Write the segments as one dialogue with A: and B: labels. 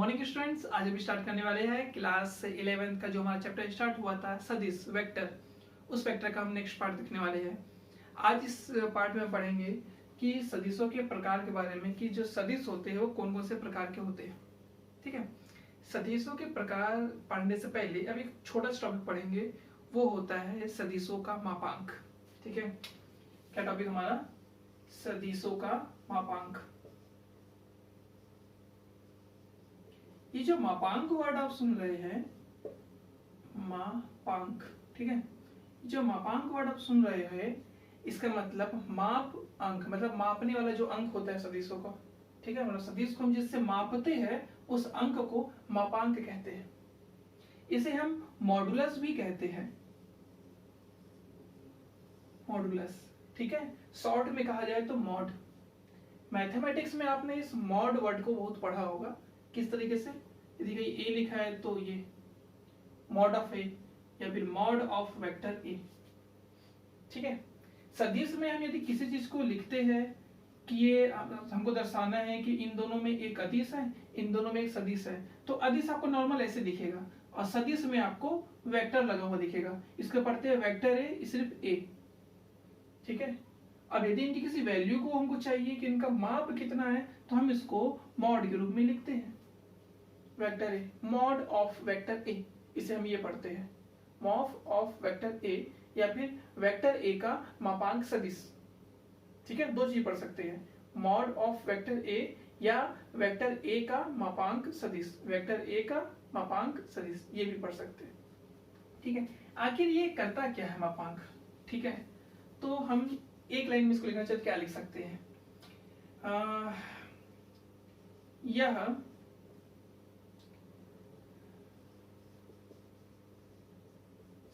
A: Morning students, आज अभी start करने वाले हैं क्लास 11th का जो हमारा चैप्टर स्टार्ट हुआ था सदिश वेक्टर, उस वेक्टर का हम नेक्स्ट पार्ट देखने वाले हैं। आज इस पार्ट में पढ़ेंगे कि सदिशों के प्रकार के बारे में, कि जो सदिश होते हैं वो कौन कौन से प्रकार के होते हैं। ठीक है, सदिशों के प्रकार पढ़ने से पहले अभी एक छोटा सा टॉपिक पढ़ेंगे, वो होता है सदिशों का मापांक। ठीक है, क्या टॉपिक हमारा? सदिशों का मापांक। ये जो मापांक वर्ड आप सुन रहे हैं, मापांक, ठीक है, जो मापांक वर्ड आप सुन रहे हैं इसका मतलब माप अंक, मतलब मापने वाला जो अंक होता है सदिशों का। ठीक है, मतलब सदिश को हम जिससे मापते हैं उस अंक को मापांक कहते हैं। इसे हम मॉडुलस भी कहते हैं, मॉडुलस। ठीक है, शॉर्ट में कहा जाए तो मॉड। मैथमेटिक्स में आपने इस मॉड वर्ड को बहुत पढ़ा होगा। किस तरीके से? यदि कहीं ए लिखा है तो ये मॉड ऑफ ए, या फिर मॉड ऑफ वेक्टर ए। ठीक है, सदिश में हम यदि किसी चीज को लिखते हैं कि ये हमको दर्शाना है कि इन दोनों में एक अदिश है, इन दोनों में एक सदिश है, तो अदिश आपको नॉर्मल ऐसे दिखेगा और सदिश में आपको वेक्टर लगा हुआ दिखेगा। इसके पढ़ते हैं वेक्टर ए, सिर्फ ए। ठीक है, अब यदि इनकी किसी वैल्यू को हमको चाहिए कि इनका माप कितना है, तो हम इसको मॉड के रूप में लिखते हैं, vector A, mod of vector ए। इसे हम ये पढ़ते हैं, मॉड ऑफ वेक्टर ए, या फिर वेक्टर ए का मापांक सदिश। ठीक है, दो चीज पढ़ सकते हैं, मॉड ऑफ वेक्टर ए या वेक्टर ए का मापांक सदिश, वेक्टर ए का मापांक सदिश, ये भी पढ़ सकते हैं। ठीक है, आखिर ये करता क्या है मापांक? ठीक है, तो हम एक लाइन में इसको लिखना चाहते, क्या लिख सकते हैं? यह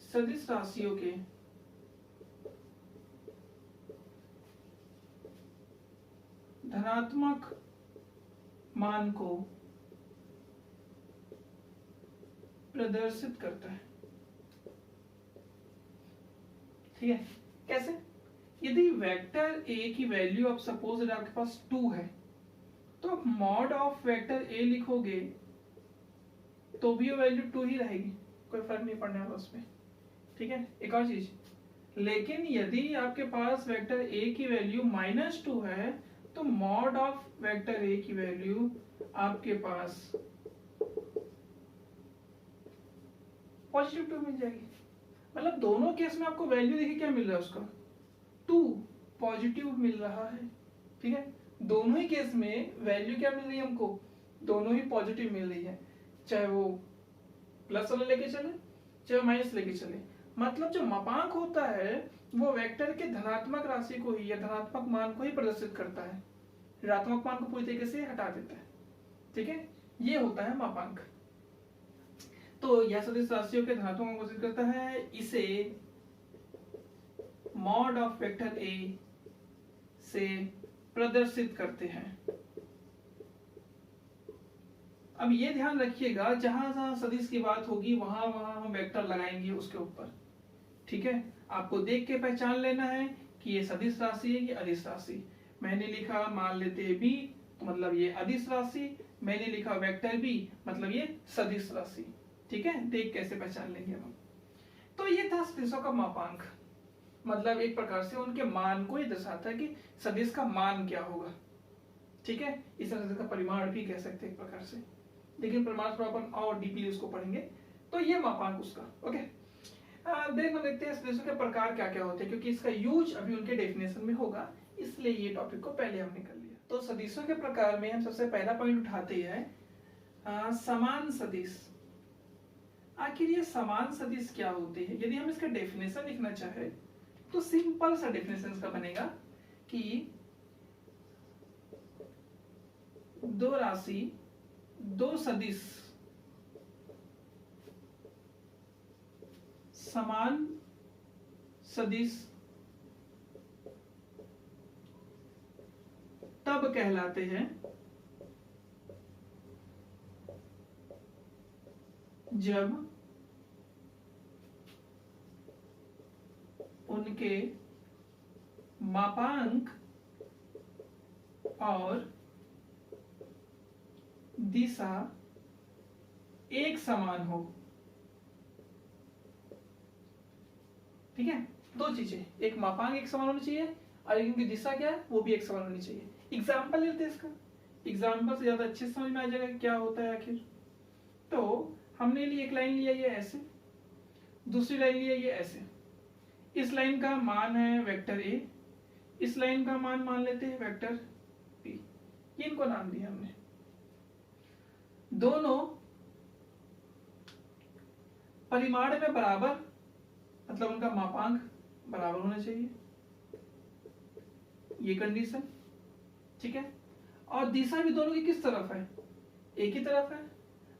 A: सदिश राशियों के धनात्मक मान को प्रदर्शित करता है। ठीक है, कैसे? यदि वेक्टर ए की वैल्यू अब सपोज आपके पास 2 है, तो आप मॉड ऑफ वेक्टर ए लिखोगे तो भी वो वैल्यू 2 ही रहेगी, कोई फर्क नहीं पड़ने वाला उसमें। ठीक है, एक और चीज, लेकिन यदि आपके पास वेक्टर ए की वैल्यू -2 है, तो मॉड ऑफ वेक्टर ए की वैल्यू आपके पास +2 मिल जाएगी। मतलब दोनों केस में आपको वैल्यू देखिए क्या मिल रहा है, उसका 2 पॉजिटिव मिल रहा है। ठीक है, दोनों ही केस में वैल्यू क्या मिल रही है हमको? दोनों ही पॉजिटिव मिल रही है, चाहे वो प्लस वाला लेके चले चाहे माइनस लेके चले। मतलब जो मापांक होता है वो वेक्टर के धनात्मक राशि को ही या धनात्मक मान को ही प्रदर्शित करता है, ऋणात्मक मान को पूरी तरीके से हटा देता है। ठीक है, ये होता है मापांक। तो यह सदिश राशियों के धनात्मक मान को प्रदर्शित करता है, इसे मॉड ऑफ वेक्टर ए से प्रदर्शित करते हैं। अब ये ध्यान रखिएगा, जहां जहां सदिश की बात होगी वहां वहां हम वेक्टर लगाएंगे उसके ऊपर। ठीक है, आपको देख के पहचान लेना है कि ये सदिश राशि है, ये अदिश राशि। मैंने लिखा मान लेते बी, तो मतलब ये अदिश राशि, मैंने लिखा वेक्टर बी, मतलब ये सदिश राशि। ठीक है, देख कैसे पहचान लेंगे हम। तो ये था सदिशों का मापांक, मतलब एक प्रकार से उनके मान को ही दर्शाता है कि सदिश का मान क्या होगा। ठीक है, इस सदिश का परिमाण भी कह सकते हैं एक प्रकार से, लेकिन परिमाण थोड़ा अपन और डीपली उसको पढ़ेंगे। तो ये मापांक उसका। ओके, देन हम देखते हैं सदिशों के प्रकार क्या क्या होते हैं, क्योंकि इसका यूज अभी उनके डेफिनेशन में होगा, इसलिए ये टॉपिक को पहले हमने कर लिया। तो सदिशों के प्रकार में हम सबसे पहला पॉइंट उठाते हैं समान सदिश। आखिर ये समान सदिश क्या होते हैं? यदि हम इसका डेफिनेशन लिखना चाहे तो सिंपल सा डेफिनेशन इसका बनेगा कि दो राशि, दो सदिश समान सदिश तब कहलाते हैं जब उनके मापांक और दिशा एक समान हो। ठीक है, दो चीजें, एक मापांक एक समान होनी चाहिए और इनकी दिशा क्या है वो भी एक समान होनी चाहिए। एग्जाम्पल लेते हैं इसका, एग्जाम्पल से ज्यादा अच्छे से समझ में आ जाएगा कि क्या होता है आखिर। तो हमने लिए एक लाइन लिया ये ऐसे, दूसरी लाइन लिया ये ऐसे। इस लाइन का मान है वेक्टर ए, इस लाइन का मान मान लेते हैं वेक्टर बी। इनको नाम दिया हमने। दोनों परिमाण में बराबर, मतलब उनका मापांक बराबर होना चाहिए, ये कंडीशन। ठीक है, और दिशा भी दोनों की किस तरफ है, एक ही तरफ है।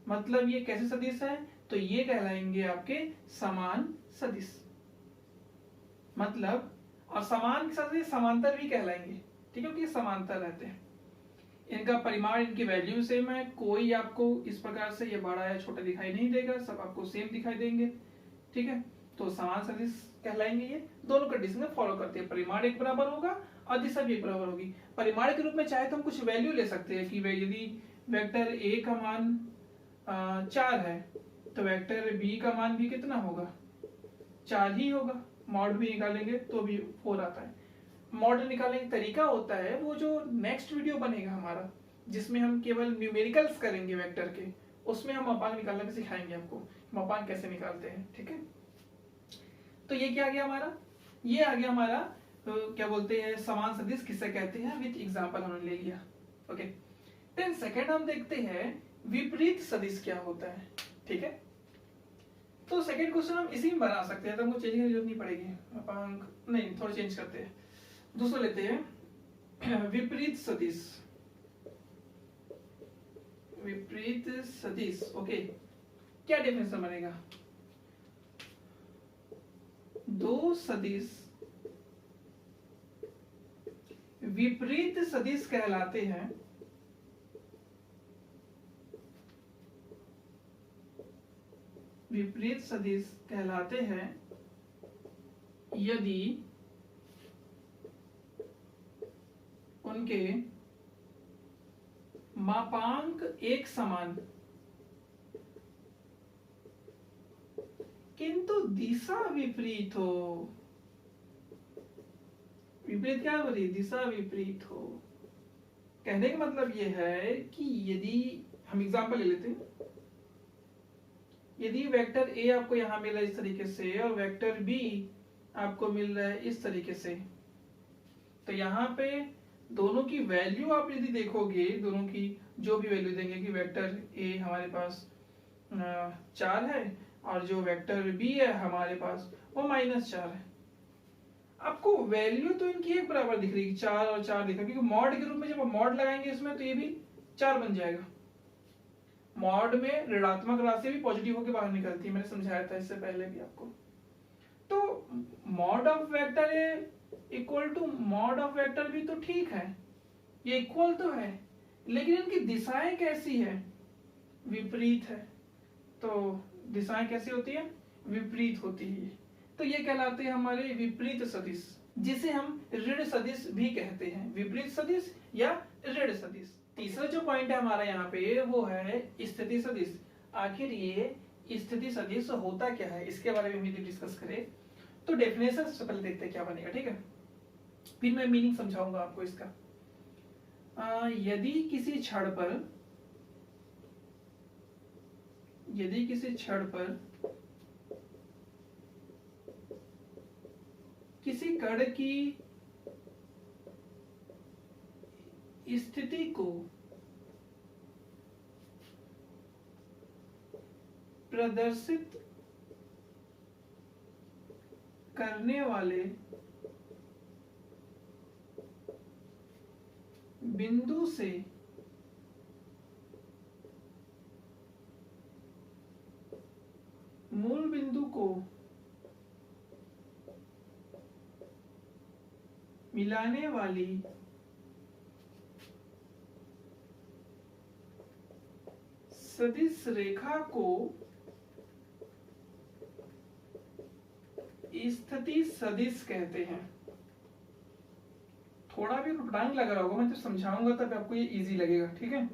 A: मतलब ये कैसे सदिश है, तो ये कहलाएंगे आपके समान सदिश। मतलब और समान के साथ ही समांतर भी कहलाएंगे। ठीक है, क्योंकि समांतर रहते हैं। इनका परिमाण, इनकी वैल्यू सेम है, कोई आपको इस प्रकार से ये बड़ा या छोटा दिखाई नहीं देगा, सब आपको सेम दिखाई देंगे। ठीक है, तो समान सदिश कहलाएंगे। ये दोनों कंडीशन में फॉलो करते हैं, परिमाण एक बराबर होगा और दिशा भी एक बराबर होगी। परिमाण के रूप में चाहे तो हम कुछ वैल्यू ले सकते हैं कि यदि वेक्टर ए का मान 4 है तो वेक्टर बी का मान भी कितना होगा, 4 ही होगा। मॉड भी निकालेंगे तो भी 4 आता है। मॉड निकालने का तरीका होता है वो जो नेक्स्ट वीडियो बनेगा हमारा, जिसमें हम केवल न्यूमेरिकल्स करेंगे वेक्टर के, उसमें हम मापांक निकालना भी सिखाएंगे आपको, मापांक कैसे निकालते हैं। ठीक है, तो ये क्या आ गया हमारा, ये आ गया हमारा क्या बोलते हैं समान सदिश किसे कहते हैं, विद एग्जांपल हमने ले लिया। ओके, देन सेकंड हम देखते हैं विपरीत सदिश क्या होता है। ठीक है, तो सेकंड क्वेश्चन हम इसी में बना सकते हैं, तो हमको चेंज करने की जरूरत नहीं पड़ेगी। मापांक नहीं, थोड़ा चेंज करते हैं, दूसरा लेते हैं विपरीत सदिश। विपरीत सदिश, ओके, क्या डेफिनेशन बनेगा, दो सदिश विपरीत सदिश कहलाते हैं विपरीत सदिश कहलाते हैं यदि उनके मापांक एक समान किंतु दिशा विपरीत हो। विपरीत क्या हो रही, दिशा विपरीत हो। कहने का मतलब यह है कि यदि हम एग्जांपल ले लेते हैं, यदि वेक्टर ए आपको यहां मिल रहा है इस तरीके से और वेक्टर बी आपको मिल रहा है इस तरीके से, तो यहाँ पे दोनों की वैल्यू आप यदि देखोगे, दोनों की जो भी वैल्यू देंगे कि वेक्टर ए हमारे पास 4 है और जो वेक्टर बी है हमारे पास वो -4 है। आपको वैल्यू तो इनकी एक बराबर दिख रही है, 4 और 4 दिखा, क्योंकि मॉड के रूप में जब मॉड लगाएंगे इसमें तो ये भी 4 बन जाएगा। मॉड में ऋणात्मक राशि भी पॉजिटिव होकर बाहर निकलती है, मैंने समझाया था इससे पहले भी आपको। तो mod of vector A equal to mod of vector B तो ठीक है, ये इक्वल तो है, लेकिन इनकी दिशाएं कैसी है, विपरीत है। तो दिशाएं कैसी होती है, विपरीत होती है। तो ये कहलाते हैं हमारे विपरीत सदिश, जिसे हम ऋण सदिश भी कहते हैं, विपरीत सदिश या ऋण सदिश। तीसरा जो पॉइंट है हमारा यहाँ पे वो है स्थिति सदिश। आखिर ये स्थिति सदिश होता क्या है, इसके बारे में हम डिस्कस करें तो डेफिनेशन सबसे पहले देखते हैं क्या बनेगा। ठीक है, फिर मैं मीनिंग समझाऊंगा आपको इसका। यदि किसी क्षण पर किसी कण की स्थिति को प्रदर्शित करने वाले बिंदु से मूल बिंदु को मिलाने वाली सदिश रेखा को स्थिति सदिश कहते हैं। थोड़ा भी टाइम लग रहा होगा, मैं तो समझाऊंगा तब आपको ये इजी लगेगा। ठीक है,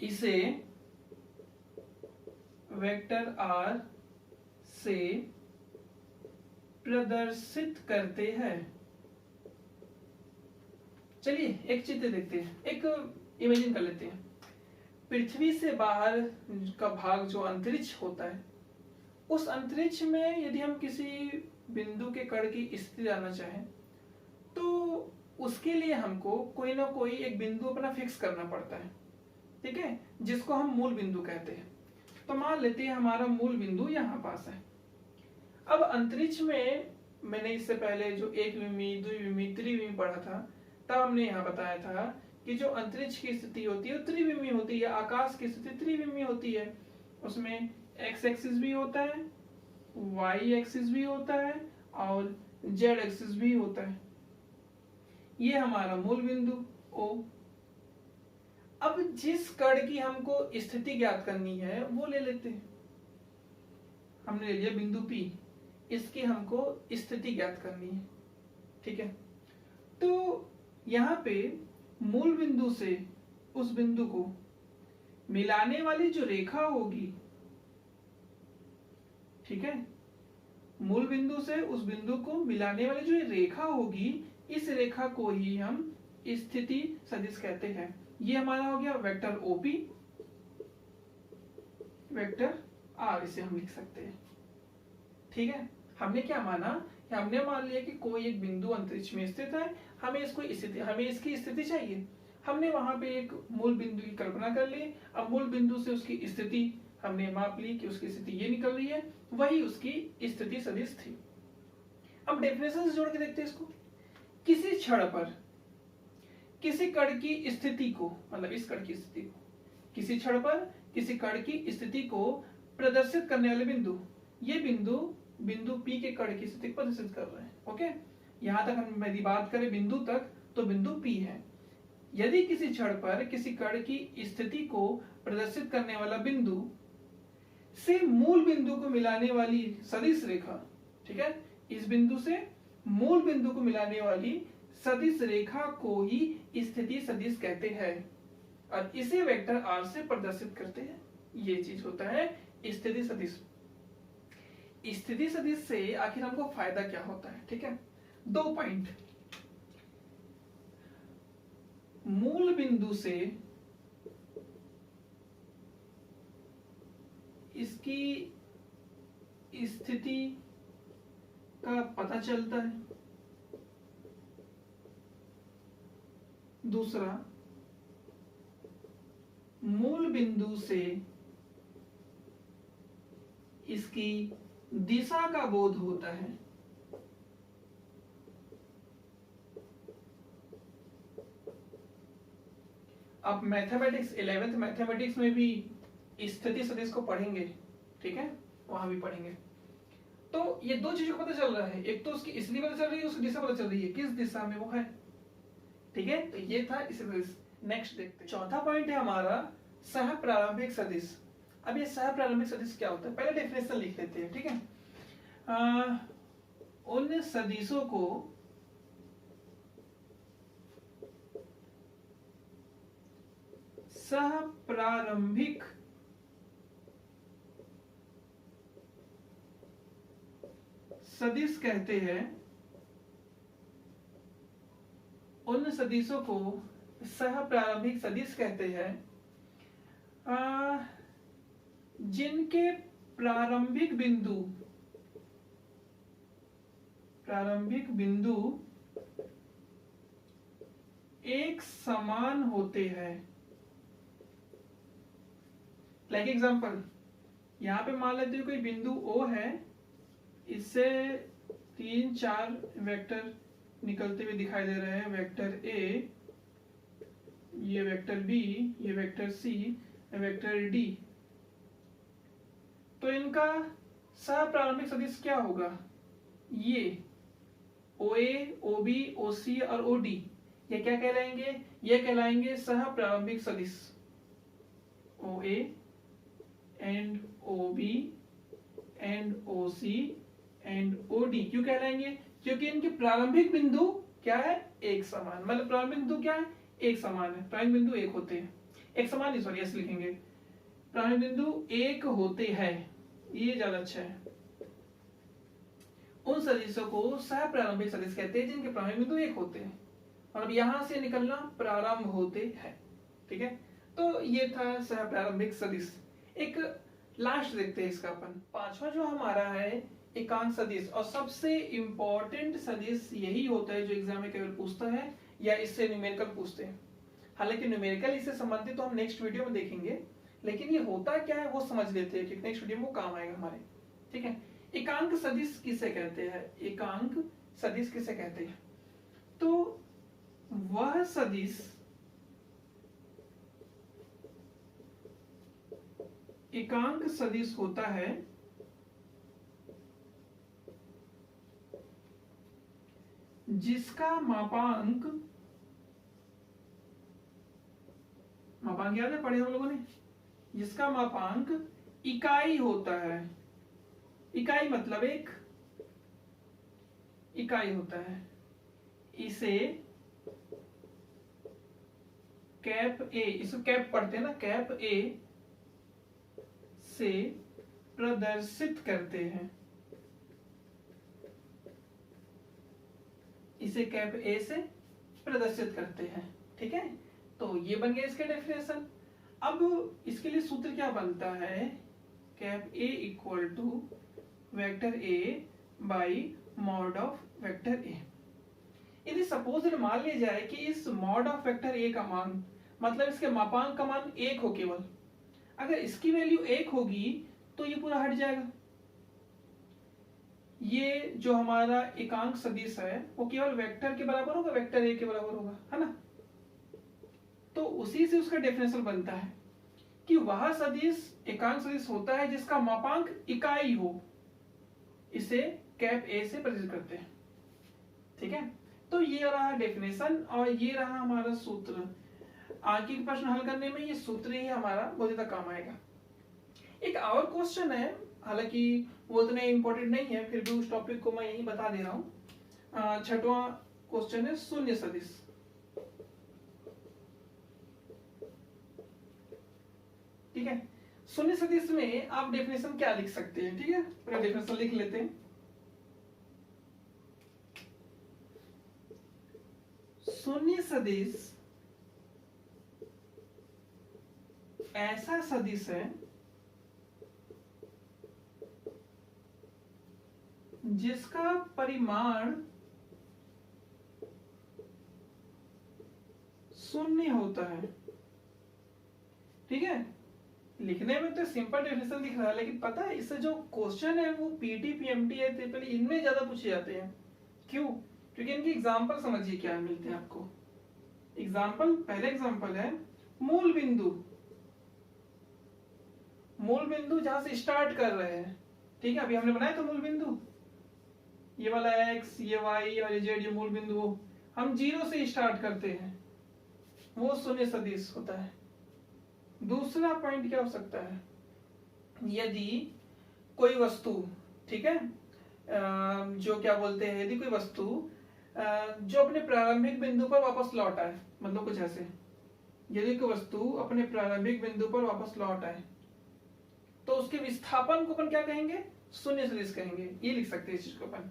A: इसे वेक्टर आर से प्रदर्शित करते हैं। चलिए एक चित्र देखते हैं, एक इमेजिन कर लेते हैं। पृथ्वी से बाहर का भाग जो अंतरिक्ष होता है, उस अंतरिक्ष में यदि हम किसी बिंदु के कण की स्थिति जानना चाहें तो उसके लिए हमको कोई ना कोई एक बिंदु अपना फिक्स करना पड़ता है, ठीक है, जिसको हम मूल बिंदु कहते हैं। तो मान लेते हैं हमारा मूल बिंदु यहाँ पास है। अब अंतरिक्ष में मैंने इससे पहले जो 1 विमी, 2 विमी, त्रिविमी पढ़ा था, तब हमने यहाँ बताया था कि जो अंतरिक्ष की स्थिति होती है वो त्रिविमी होती है, आकाश की स्थिति त्रिविमी होती है। उसमें एक्स एक्सिस भी होता है, वाई एक्सिस भी होता है और जेड एक्सिस भी होता है। ये हमारा मूल बिंदु ओ। अब जिस कण की हमको स्थिति ज्ञात करनी है वो ले लेते हैं। हमने ले लिया बिंदु P, इसकी हमको स्थिति ज्ञात करनी है, ठीक है। तो यहाँ पे मूल बिंदु से उस बिंदु को मिलाने वाली जो रेखा होगी, ठीक है, मूल बिंदु से उस बिंदु को मिलाने वाली जो रेखा होगी, इस रेखा को ही हम स्थिति सदिश कहते हैं। ये हमारा हो गया वेक्टर OP, वेक्टर R इसे हम लिख सकते हैं, ठीक है। हमने क्या माना कि हमने मान लिया कि कोई एक बिंदु अंतरिक्ष में स्थित है, हमें इसकी स्थिति चाहिए। हमने वहां पे एक मूल बिंदु की कल्पना कर ली। अब मूल बिंदु से उसकी स्थिति हमने माप ली कि उसकी स्थिति ये निकल रही है, वही उसकी स्थिति सदिश थी। अब डेफिनेशन जोड़ के देखते हैं इसको। किसी क्षण पर किसी कण की स्थिति को, मतलब इस कण की स्थिति को, किसी क्षण पर किसी कण की स्थिति को प्रदर्शित करने वाले बिंदु, ये बिंदु P के कण की स्थिति को प्रदर्शित कर रहे हैं। ओके, यहां तक हम यदि बात करें बिंदु तक तो बिंदु P है। यदि किसी क्षण पर किसी कण की स्थिति को प्रदर्शित करने वाला बिंदु से मूल बिंदु को मिलाने वाली सदिश रेखा, ठीक है, इस बिंदु से मूल बिंदु को मिलाने वाली सदिश रेखा को ही स्थिति सदिश कहते हैं और इसे वेक्टर R से प्रदर्शित करते हैं। ये चीज होता है स्थिति सदिश। स्थिति सदिश से आखिर हमको फायदा क्या होता है, ठीक है। 2 पॉइंट। मूल बिंदु से इसकी स्थिति का पता चलता है। दूसरा, मूल बिंदु से इसकी दिशा का बोध होता है। आप मैथमेटिक्स 11th मैथमेटिक्स में भी स्थिति सदिश को पढ़ेंगे, ठीक है, वहां भी पढ़ेंगे। तो ये 2 चीजों का पता चल रहा है, एक तो उसकी इसलिए पता चल रही है, उसकी दिशा पता चल रही है, किस दिशा में वो है, ठीक है। तो ये था सदिश। नेक्स्ट देखते हैं। चौथा पॉइंट है हमारा सह प्रारंभिक सदिश। अब ये सह प्रारंभिक सदिश क्या होता है, पहले डेफिनेशन लिख लेते हैं, ठीक है। उन सदिशों को सह प्रारंभिक सदिश कहते हैं। उन सदिशों को सह प्रारंभिक सदिश कहते हैं जिनके प्रारंभिक बिंदु एक समान होते हैं। लाइक एग्जांपल, यहां पे मान लेते हैं कोई बिंदु O है, इससे 3-4 वेक्टर निकलते हुए दिखाई दे रहे हैं। वेक्टर A, ये वेक्टर B, ये वेक्टर C, वेक्टर D। तो इनका सह प्रारंभिक सदिश क्या होगा, ये OA, OB, OC और OD, ये क्या कहलाएंगे, ये कहलाएंगे सह प्रारंभिक सदिश। OA and OB and OC and OD क्यों कहलाएंगे, क्योंकि इनके प्रारंभिक बिंदु क्या है, एक समान। मतलब प्रारंभिक बिंदु क्या है, एक समान है, प्रारंभिक बिंदु एक होते हैं, एक समान नहीं, सॉरी ऐसे लिखेंगे, प्रारंभिक बिंदु एक होते हैं, ये ज्यादा अच्छा है। उन सदिशों को सह प्रारंभिक सदिश कहते हैं जिनके प्रारंभिक बिंदु एक होते हैं और अब यहां से निकलना प्रारंभ होते हैं। ठीक है, तो ये था सह प्रारंभिक सदिश। एक लास्ट देखते हैं इसका अपन। पांचवा जो हमारा है एकांक सदिश, और सबसे इंपॉर्टेंट सदिश यही होता है जो एग्जाम में केवल पूछता है या इससे न्यूमेरिकल पूछते हैं। हालांकि न्यूमेरिकल इससे संबंधित तो हम नेक्स्ट वीडियो में देखेंगे, लेकिन ये होता क्या है वो समझ लेते हैं कि नेक्स्ट वीडियो में वो काम आएगा हमारे। ठीक है, एकांक सदिश किसे कहते हैं? एकांक सदिश किसे कहते हैं? तो वह सदिश एकांक सदिश होता है जिसका मापांक याद है, पढ़े हम लोगों ने, जिसका मापांक इकाई होता है। इकाई मतलब एक इकाई होता है। इसे कैप ए, इसको कैप पढ़ते हैं ना, कैप ए से प्रदर्शित करते हैं। इसे कैप ए से प्रदर्शित करते हैं। ठीक है, तो ये बन गया इसका डेफिनेशन। अब इसके लिए सूत्र क्या बनता है? Cap A equal to vector A by mod of vector A. यदि सपोज मान लिया जाए कि इस मॉड ऑफ वेक्टर ए का मान, मतलब इसके मापांक का मान एक हो केवल, अगर इसकी वैल्यू एक होगी तो ये पूरा हट जाएगा। ये जो हमारा एकांक सदिश है वो केवल वेक्टर के बराबर होगा, वेक्टर ए के बराबर होगा, है ना। तो उसी से उसका डेफिनेशन बनता है कि वह सदिश एकांक सदिश होता है जिसका मापांक इकाई हो। इसे कैप ए से प्रदर्शित करते हैं। ठीक है, तो ये रहा डेफिनेशन और ये रहा हमारा सूत्र। आगे के प्रश्न हल करने में ये सूत्र ही हमारा बहुत ज्यादा काम आएगा। एक और क्वेश्चन है, हालांकि वो इतने इंपॉर्टेंट नहीं है, फिर भी उस टॉपिक को मैं यही बता दे रहा हूँ। छठवां क्वेश्चन है शून्य सदिश। ठीक है, शून्य सदिश में आप डेफिनेशन क्या लिख सकते हैं? ठीक है, पूरा डेफिनेशन लिख लेते हैं। शून्य सदिश ऐसा सदिश है जिसका परिमाण शून्य होता है। ठीक है, लिखने में तो सिंपल डेफिनेशन दिख रहा है, लेकिन पता है इससे जो क्वेश्चन है वो पीटी पीएमटी है ट्रिपल इनमें ज्यादा पूछे जाते हैं। क्यों? क्योंकि इनकी एग्जांपल समझिए क्या मिलते हैं आपको। एग्जांपल, पहले एग्जांपल है मूल बिंदु। मूल बिंदु जहां से स्टार्ट कर रहे हैं। ठीक है, अभी हमने बनाया तो मूल बिंदु, ये वाला x, ये y और ये z, ये मूल बिंदु हम जीरो से स्टार्ट करते हैं, वो शून्य सदिश होता है। दूसरा पॉइंट क्या हो सकता है? यदि कोई वस्तु, ठीक है, जो क्या बोलते हैं, यदि कोई वस्तु जो अपने प्रारंभिक बिंदु पर वापस लौट आए, मतलब कुछ ऐसे, यदि कोई वस्तु अपने प्रारंभिक बिंदु पर वापस लौट आए तो उसके विस्थापन को अपन क्या कहेंगे? शून्य सदिश कहेंगे। ये लिख सकते हैं इस चीज को अपन।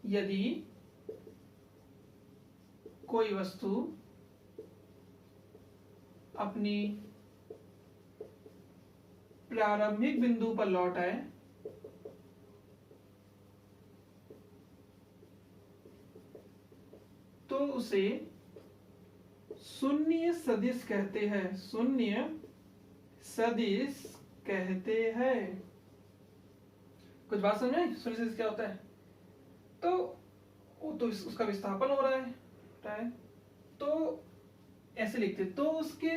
A: यदि कोई वस्तु अपनी प्रारंभिक बिंदु पर लौट आए तो उसे शून्य सदिश कहते हैं। शून्य सदिश कहते हैं। कुछ बात समझ में? शून्य सदिश क्या होता है? तो उसका विस्थापन हो रहा है, तो ऐसे लिखते, तो उसके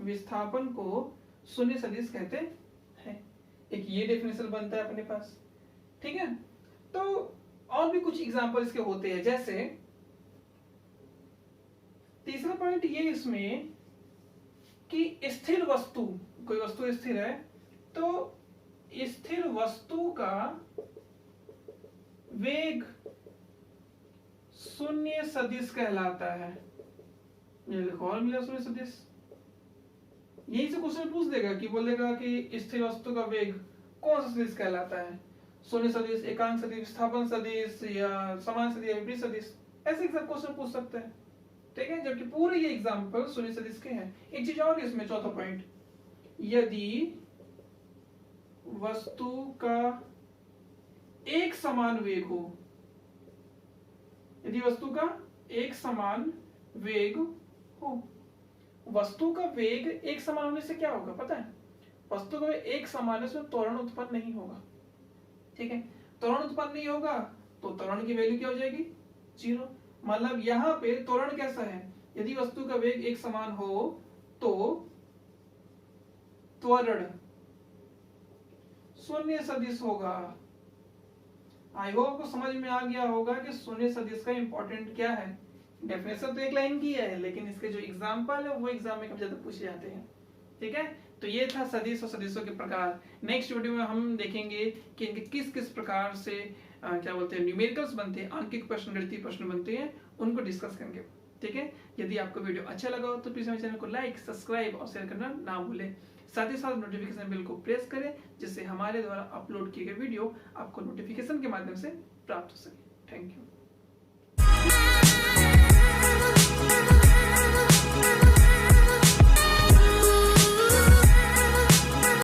A: विस्थापन को शून्य सदिश कहते हैं। एक ये डेफिनेशन बनता है अपने पास। ठीक है, तो और भी कुछ एग्जांपल इसके होते हैं। जैसे तीसरा पॉइंट ये इसमें कि स्थिर वस्तु, कोई वस्तु स्थिर है तो स्थिर वस्तु का वेग शून्य सदिश कहलाता है। ये देखो और मिला शून्य सदिश। यही से क्वेश्चन पूछ देगा कि बोलेगा कि स्थिर वस्तु का वेग कौन सा सदिश कहलाता है, शून्य सदिश, एकांक सदिश, विस्थापन सदिश या समान सदिश या विपरीत सदिश, ऐसे सब क्वेश्चन पूछ सकते हैं। ठीक है, जबकि पूरे ये एग्जांपल शून्य सदिश के हैं। एक चीज और इसमें चौथा पॉइंट, यदि वस्तु का एक समान वेग हो, यदि वस्तु का एक समान वेग हो, वस्तु का वेग एक समान होने से क्या होगा पता है, वस्तु का वेग एक समान है, उसमें त्वरण उत्पन्न नहीं होगा। ठीक है, त्वरण उत्पन्न नहीं होगा तो त्वरण की वैल्यू क्या हो जाएगी, 0। मतलब यहां पे त्वरण कैसा है, यदि वस्तु का वेग एक समान हो तो त्वरण शून्य सदिश होगा। आई होप आपको समझ में आ गया होगा कि शून्य सदिश का इंपॉर्टेंट क्या है। डेफिनेशन तो एक लाइन की है, लेकिन इसके जो एग्जांपल है वो एग्जाम में काफी ज्यादा पूछे जाते हैं। ठीक है, तो ये था सदिश और सदिशों के प्रकार। नेक्स्ट वीडियो में हम देखेंगे कि इनके किस किस प्रकार से क्या बोलते हैं न्यूमेरिकल्स बनते हैं, आंकिक प्रश्न, गणितीय प्रश्न बनते हैं, उनको डिस्कस करेंगे। ठीक है, यदि आपको वीडियो अच्छा लगा हो तो प्लीज हमारे चैनल को लाइक, सब्सक्राइब और शेयर करना ना भूलें। साथ ही साथ नोटिफिकेशन बेल को प्रेस करें, जिससे हमारे द्वारा अपलोड किए गए वीडियो आपको नोटिफिकेशन के माध्यम से प्राप्त हो सके। Thank you.